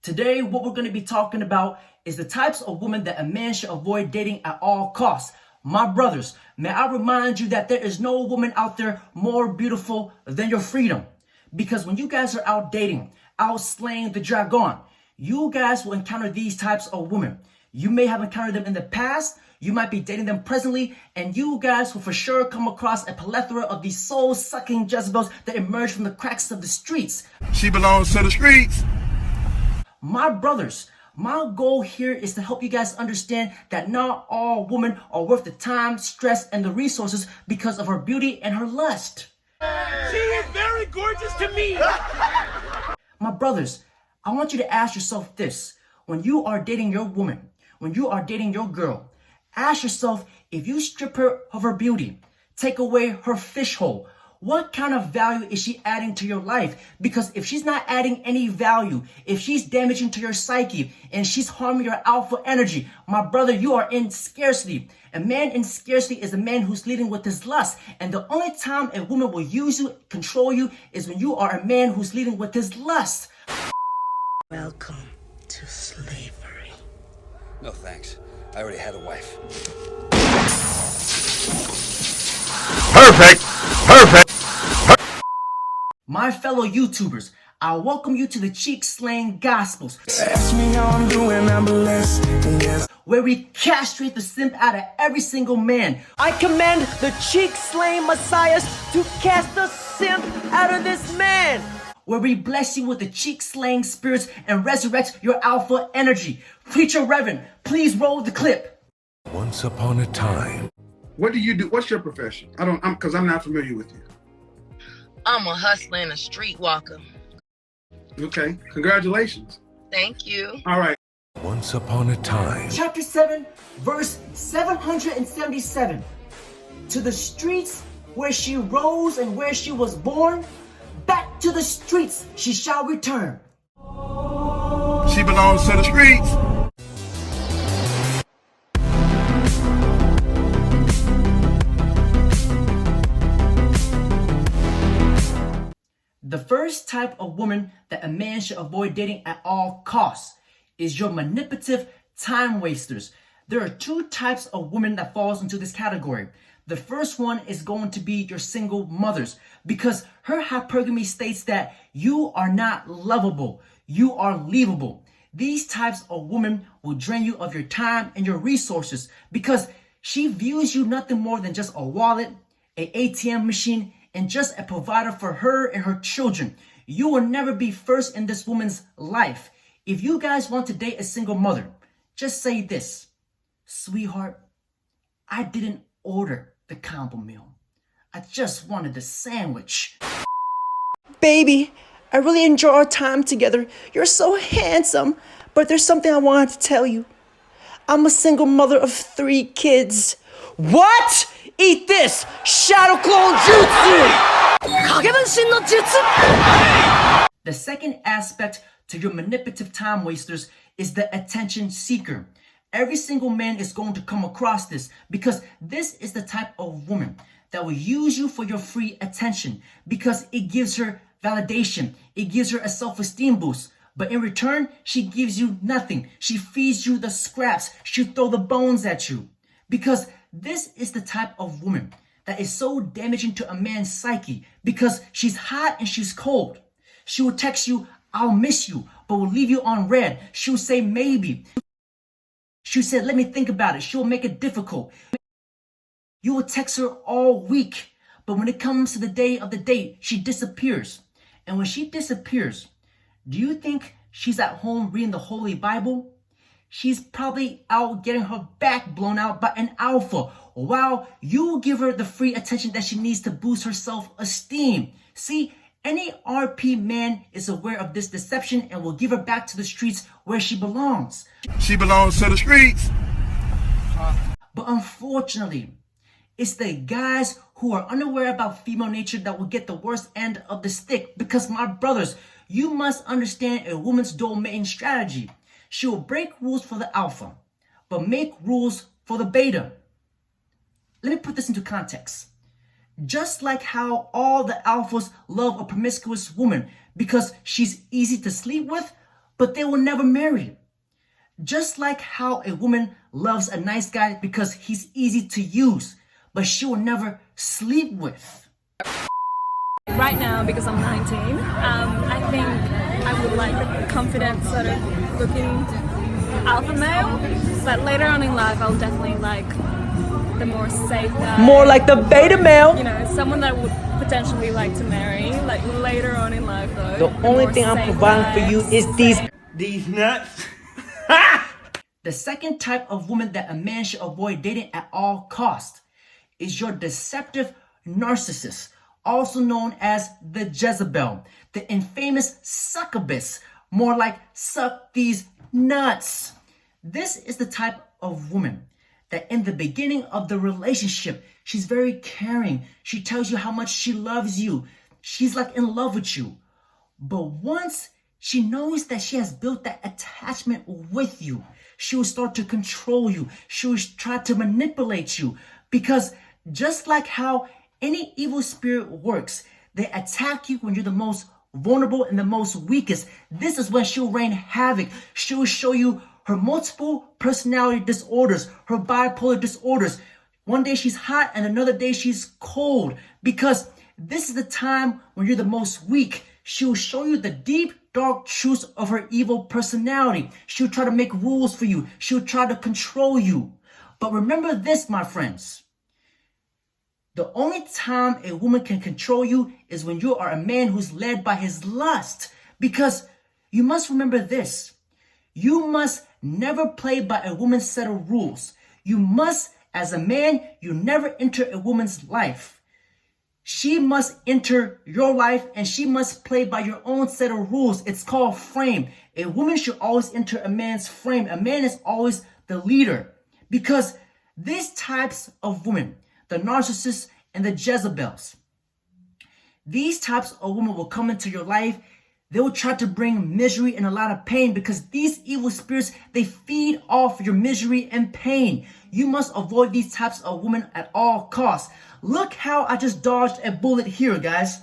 Today, what we're going to be talking about is the types of women that a man should avoid dating at all costs. My brothers, may I remind you that there is no woman out there more beautiful than your freedom. Because when you guys are out dating, out slaying the dragon, you guys will encounter these types of women. You may have encountered them in the past, you might be dating them presently, and you guys will for sure come across a plethora of these soul-sucking Jezebels that emerge from the cracks of the streets. She belongs to the streets. My brothers, my goal here is to help you guys understand that not all women are worth the time, stress, and the resources because of her beauty and her lust. She is very gorgeous to me. My brothers, I want you to ask yourself this. When you are dating your woman, when you are dating your girl, ask yourself, if you strip her of her beauty, take away her fish hole, what kind of value is she adding to your life? Because if she's not adding any value, if she's damaging to your psyche, and she's harming your alpha energy, my brother, you are in scarcity. A man in scarcity is a man who's leading with his lust. And the only time a woman will use you, control you, is when you are a man who's leading with his lust. Welcome to slavery. No thanks. I already had a wife. Perfect. Perfect. My fellow YouTubers, I welcome you to the Cheek Slaying Gospels. Ask me how I'm doing, I'm blessed. Yes. Where we castrate the simp out of every single man. I command the cheek-slaying messiahs to cast the simp out of this man. Where we bless you with the cheek-slaying spirits and resurrect your alpha energy. Preacher Reverend, please roll the clip. Once upon a time. What do you do? What's your profession? Because I'm not familiar with you. I'm a hustler and a streetwalker. Okay. Congratulations. Thank you. All right. Once upon a time. Chapter 7, verse 777. To the streets where she rose and where she was born, back to the streets she shall return. She belongs to the streets. The first type of woman that a man should avoid dating at all costs is your manipulative time wasters. There are two types of women that falls into this category. The first one is going to be your single mothers, because her hypergamy states that you are not lovable, you are leavable. These types of women will drain you of your time and your resources because she views you nothing more than just a wallet, an ATM machine, and just a provider for her and her children. You will never be first in this woman's life. If you guys want to date a single mother, just say this: sweetheart, I didn't order the combo meal. I just wanted the sandwich. Baby, I really enjoy our time together. You're so handsome. But there's something I wanted to tell you. I'm a single mother of 3 kids. What? Eat this! Shadow Clone Jutsu! The second aspect to your manipulative time wasters is the attention seeker. Every single man is going to come across this because this is the type of woman that will use you for your free attention because it gives her validation. It gives her a self-esteem boost. But in return, she gives you nothing. She feeds you the scraps. She'll throw the bones at you. Because this is the type of woman that is so damaging to a man's psyche because she's hot and she's cold. She will text you, I'll miss you, but will leave you on red. She'll say maybe. She'll say, let me think about it. She'll make it difficult. You will text her all week, but when it comes to the day of the date, she disappears. And when she disappears, do you think she's at home reading the Holy Bible? She's probably out getting her back blown out by an alpha, while you give her the free attention that she needs to boost her self-esteem. See, any RP man is aware of this deception and will give her back to the streets where she belongs. She belongs to the streets. But unfortunately, it's the guys who are unaware about female nature that will get the worst end of the stick. Because my brothers, you must understand a woman's domain strategy. She will break rules for the alpha, but make rules for the beta. Let me put this into context. Just like how all the alphas love a promiscuous woman because she's easy to sleep with, but they will never marry. Just like how a woman loves a nice guy because he's easy to use, but she will never sleep with. Right now, because I'm 19, I think I would like a confident, sort of looking alpha male, but later on in life, I'll definitely like the more safe guy. More like the beta male. You know, someone that I would potentially like to marry, like later on in life though. The only thing I'm providing for you is These nuts. The second type of woman that a man should avoid dating at all costs is your deceptive narcissist, also known as the Jezebel, the infamous succubus, more like suck these nuts. This is the type of woman that in the beginning of the relationship, she's very caring. She tells you how much she loves you. She's like in love with you. But once she knows that she has built that attachment with you, she will start to control you. She will try to manipulate you, because just like how any evil spirit works, they attack you when you're the most vulnerable and the most weakest. This is when she'll rain havoc. She will show you her multiple personality disorders, her bipolar disorders. One day she's hot and another day she's cold, because this is the time when you're the most weak. She will show you the deep, dark truths of her evil personality. She'll try to make rules for you. She'll try to control you. But remember this, my friends. The only time a woman can control you is when you are a man who's led by his lust. Because you must remember this. You must never play by a woman's set of rules. You must, as a man, you never enter a woman's life. She must enter your life and she must play by your own set of rules. It's called frame. A woman should always enter a man's frame. A man is always the leader. Because these types of women, the narcissists and the Jezebels, these types of women will come into your life. They will try to bring misery and a lot of pain, because these evil spirits, they feed off your misery and pain. You must avoid these types of women at all costs. Look how I just dodged a bullet here, guys.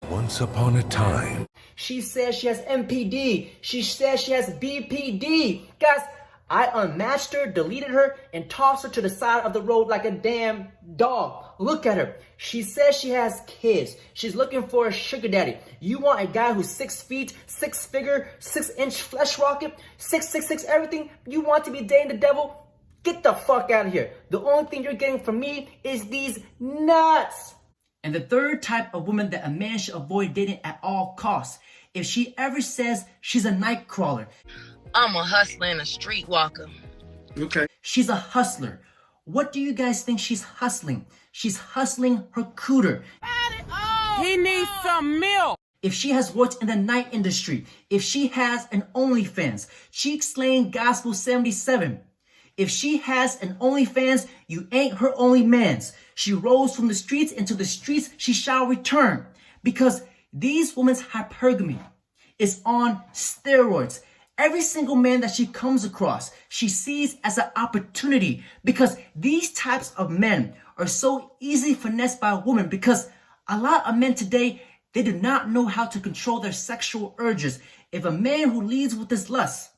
Once upon a time. She says she has MPD. She says she has BPD. Guys, I unmatched her, deleted her, and tossed her to the side of the road like a damn dog. Look at her. She says she has kids. She's looking for a sugar daddy. You want a guy who's 6 feet, 6 figure, 6-inch flesh rocket, 666 everything? You want to be dating the devil? Get the fuck out of here. The only thing you're getting from me is these nuts. And the third type of woman that a man should avoid dating at all costs, if she ever says she's a night crawler, I'm a hustler and a streetwalker. Okay. she's a hustler. What do you guys think she's hustling? She's hustling her cooter. He needs some milk. If she has worked in the night industry, if she has an OnlyFans, Cheek Slaying Gospel 77. If she has an OnlyFans, you ain't her only mans. She rolls from the streets into the streets she shall return. Because these women's hypergamy is on steroids. Every single man that she comes across, she sees as an opportunity, because these types of men are so easily finessed by a woman, because a lot of men today, they do not know how to control their sexual urges. If a man who leads with his lust,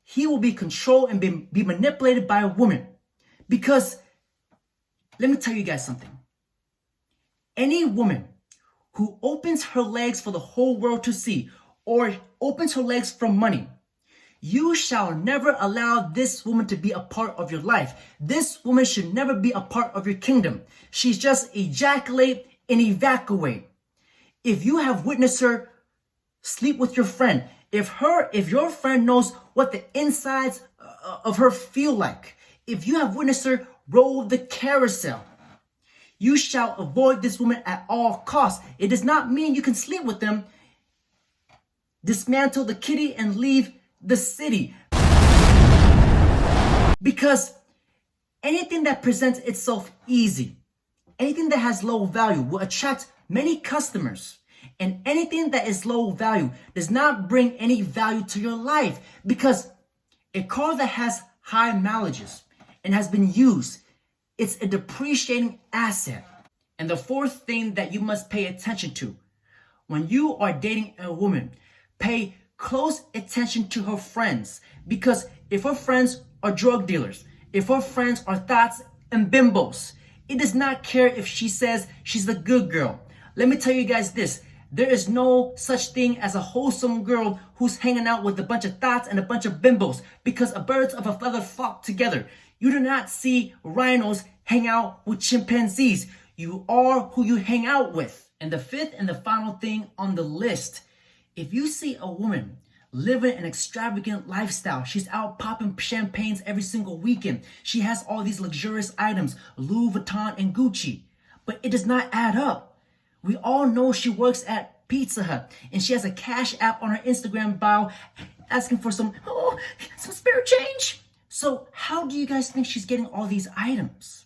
he will be controlled and be manipulated by a woman. Because, let me tell you guys something. Any woman who opens her legs for the whole world to see, or opens her legs for money, you shall never allow this woman to be a part of your life. This woman should never be a part of your kingdom. She's just ejaculate and evacuate. If you have witnessed her sleep with your friend, if your friend knows what the insides of her feel like, if you have witnessed her roll the carousel, you shall avoid this woman at all costs. It does not mean you can sleep with them, dismantle the kitty, and leave the city. Because anything that presents itself easy, anything that has low value will attract many customers. And anything that is low value does not bring any value to your life, because a car that has high mileages and has been used, it's a depreciating asset. And the fourth thing that you must pay attention to when you are dating a woman, pay close attention to her friends, because if her friends are drug dealers, if her friends are thoughts and bimbos, it does not care if she says she's a good girl. Let me tell you guys this. There is no such thing as a wholesome girl who's hanging out with a bunch of thoughts and a bunch of bimbos, because a birds of a feather flock together. You do not see rhinos hang out with chimpanzees. You are who you hang out with. And the fifth and the final thing on the list, if you see a woman living an extravagant lifestyle, she's out popping champagnes every single weekend, she has all these luxurious items, Louis Vuitton and Gucci, but it does not add up. We all know she works at Pizza Hut and she has a cash app on her Instagram bio asking for some spare change. So how do you guys think she's getting all these items?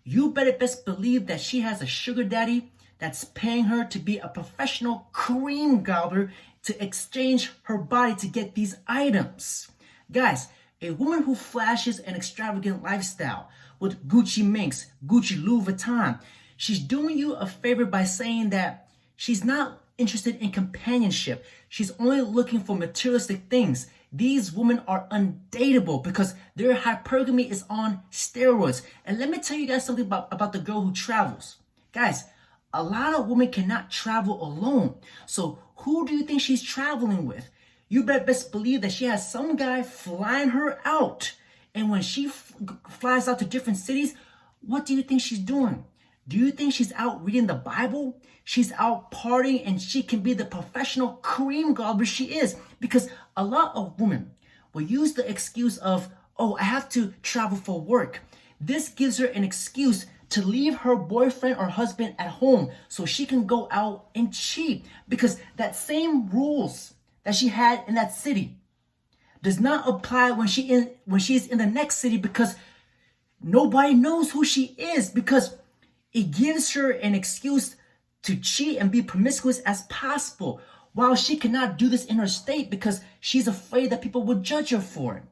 You better best believe that she has a sugar daddy that's paying her to be a professional cream gobbler to exchange her body to get these items. Guys, a woman who flashes an extravagant lifestyle with Gucci minks, Gucci Louis Vuitton, she's doing you a favor by saying that she's not interested in companionship. She's only looking for materialistic things. These women are undateable because their hypergamy is on steroids. And let me tell you guys something about the girl who travels. Guys, a lot of women cannot travel alone. So who do you think she's traveling with? You better best believe that she has some guy flying her out. And when she flies out to different cities, what do you think she's doing? Do you think she's out reading the Bible? She's out partying and she can be the professional cream gobbler she is. Because a lot of women will use the excuse of, oh, I have to travel for work. This gives her an excuse to leave her boyfriend or husband at home so she can go out and cheat. Because that same rules that she had in that city does not apply when she's in the next city, because nobody knows who she is, because it gives her an excuse to cheat and be promiscuous as possible, while she cannot do this in her state because she's afraid that people would judge her for it.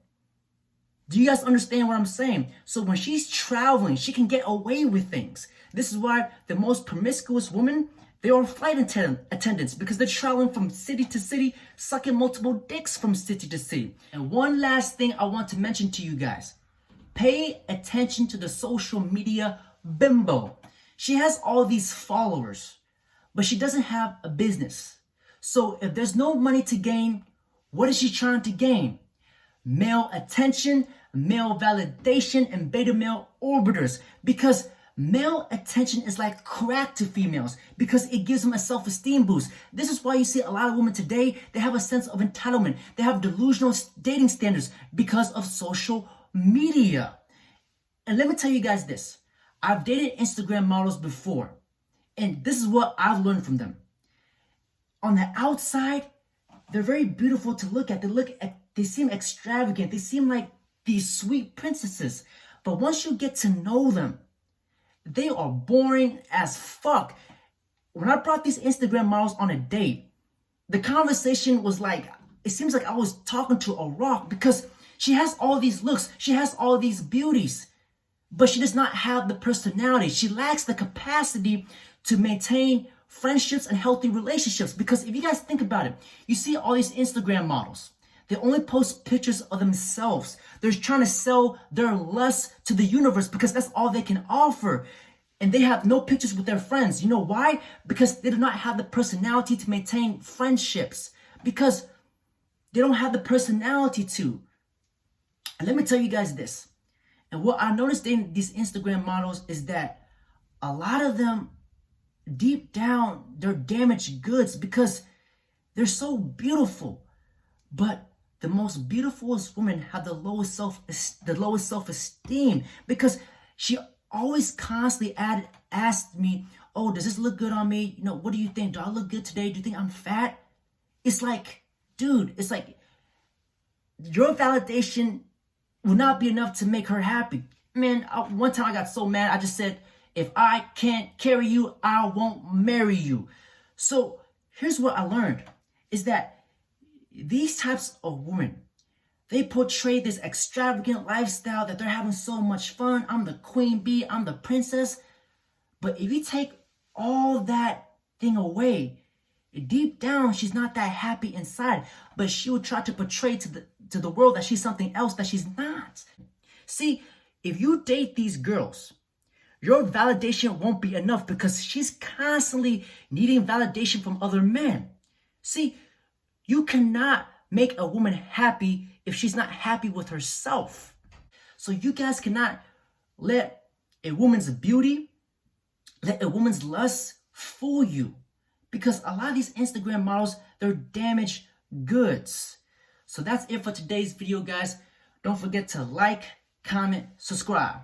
Do you guys understand what I'm saying? So when she's traveling, she can get away with things. This is why the most promiscuous women, they are flight attendants, because they're traveling from city to city, sucking multiple dicks from city to city. And one last thing I want to mention to you guys. Pay attention to the social media bimbo. She has all these followers, but she doesn't have a business. So if there's no money to gain, what is she trying to gain? Male attention, male validation, and beta male orbiters. Because male attention is like crack to females, because it gives them a self-esteem boost. This is why you see a lot of women today, they have a sense of entitlement. They have delusional dating standards because of social media. And let me tell you guys this. I've dated Instagram models before, and this is what I've learned from them. On the outside, they're very beautiful to look at. They seem extravagant. They seem like these sweet princesses. But once you get to know them, they are boring as fuck. When I brought these Instagram models on a date, the conversation was like, it seems like I was talking to a rock, because she has all these looks, she has all these beauties, but she does not have the personality. She lacks the capacity to maintain friendships and healthy relationships. Because if you guys think about it, you see all these Instagram models, they only post pictures of themselves. They're trying to sell their lust to the universe because that's all they can offer. And they have no pictures with their friends. You know why? Because they do not have the personality to maintain friendships. Because they don't have the personality to. And let me tell you guys this. And what I noticed in these Instagram models is that a lot of them, deep down, they're damaged goods because they're so beautiful. But the most beautifulest women have the lowest self-esteem, because she always constantly asked me, oh, does this look good on me? You know, what do you think? Do I look good today? Do you think I'm fat? It's like, dude, it's like your validation will not be enough to make her happy. Man, one time I got so mad, I just said, if I can't carry you, I won't marry you. So here's what I learned, is that these types of women, they portray this extravagant lifestyle that they're having so much fun. I'm the queen bee, I'm the princess. But if you take all that thing away, deep down, she's not that happy inside, but she will try to portray to the world that she's something else that she's not. See, if you date these girls, your validation won't be enough because she's constantly needing validation from other men. See, you cannot make a woman happy if she's not happy with herself. So you guys cannot let a woman's beauty, let a woman's lust fool you. Because a lot of these Instagram models, they're damaged goods. So that's it for today's video, guys. Don't forget to like, comment, subscribe.